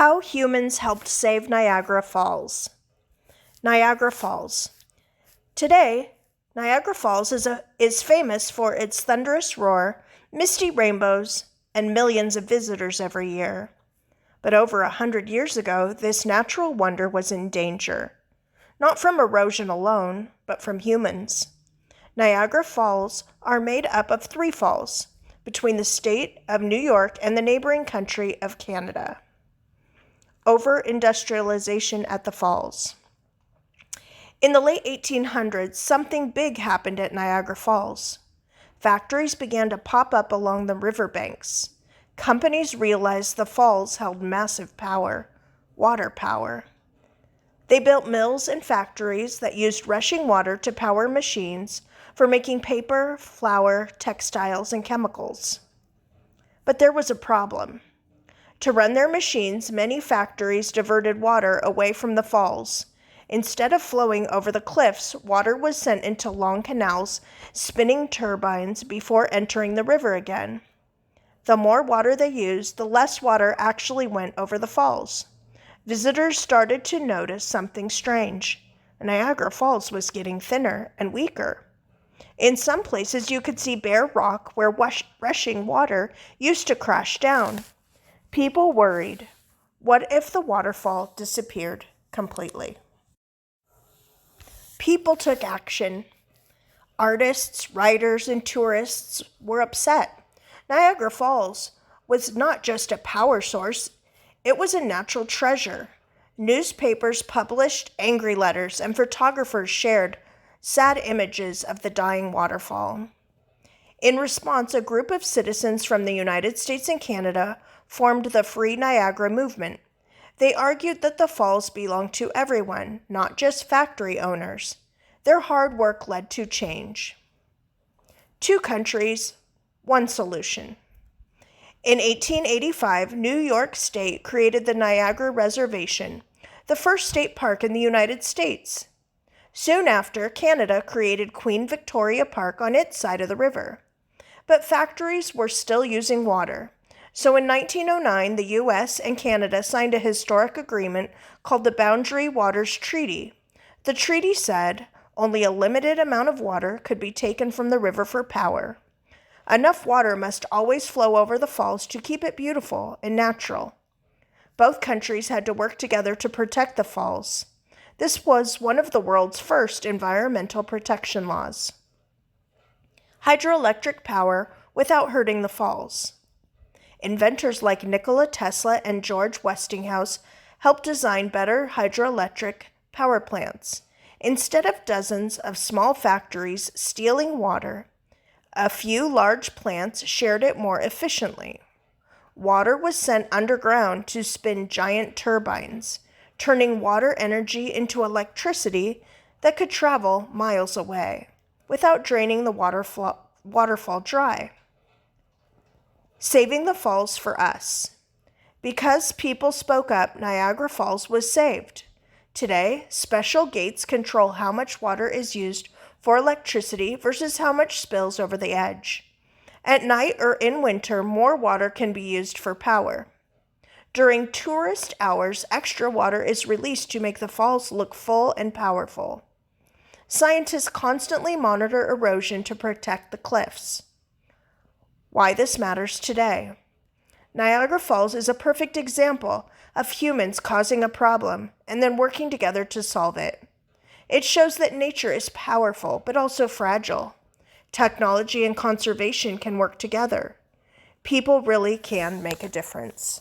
How humans helped save Niagara Falls. Niagara Falls. Today, Niagara Falls is famous for its thunderous roar, misty rainbows, and millions of visitors every year. But over 100 years ago, this natural wonder was in danger. Not from erosion alone, but from humans. Niagara Falls are made up of 3 falls between the state of New York and the neighboring country of Canada. Over-industrialization at the falls. In the late 1800s, something big happened at Niagara Falls. Factories began to pop up along the riverbanks. Companies realized the falls held massive power, water power. They built mills and factories that used rushing water to power machines for making paper, flour, textiles, and chemicals. But there was a problem. To run their machines, many factories diverted water away from the falls. Instead of flowing over the cliffs, water was sent into long canals, spinning turbines before entering the river again. The more water they used, the less water actually went over the falls. Visitors started to notice something strange. Niagara Falls was getting thinner and weaker. In some places, you could see bare rock where rushing water used to crash down. People worried, what if the waterfall disappeared completely? People took action. Artists, writers, and tourists were upset. Niagara Falls was not just a power source, it was a natural treasure. Newspapers published angry letters, and photographers shared sad images of the dying waterfall. In response, a group of citizens from the United States and Canada formed the Free Niagara movement. They argued that the falls belonged to everyone, not just factory owners. Their hard work led to change. 2 countries, 1 solution. In 1885, New York State created the Niagara Reservation, the first state park in the United States. Soon after, Canada created Queen Victoria Park on its side of the river. But factories were still using water. So in 1909, the U.S. and Canada signed a historic agreement called the Boundary Waters Treaty. The treaty said only a limited amount of water could be taken from the river for power. Enough water must always flow over the falls to keep it beautiful and natural. Both countries had to work together to protect the falls. This was one of the world's first environmental protection laws. Hydroelectric power without hurting the falls. Inventors like Nikola Tesla and George Westinghouse helped design better hydroelectric power plants. Instead of dozens of small factories stealing water, a few large plants shared it more efficiently. Water was sent underground to spin giant turbines, turning water energy into electricity that could travel miles away without draining the waterfall dry. Saving the falls for us. Because people spoke up, Niagara Falls was saved. Today, special gates control how much water is used for electricity versus how much spills over the edge. At night or in winter, more water can be used for power. During tourist hours, extra water is released to make the falls look full and powerful. Scientists constantly monitor erosion to protect the cliffs. Why this matters today. Niagara Falls is a perfect example of humans causing a problem and then working together to solve it. It shows that nature is powerful but also fragile. Technology and conservation can work together. People really can make a difference.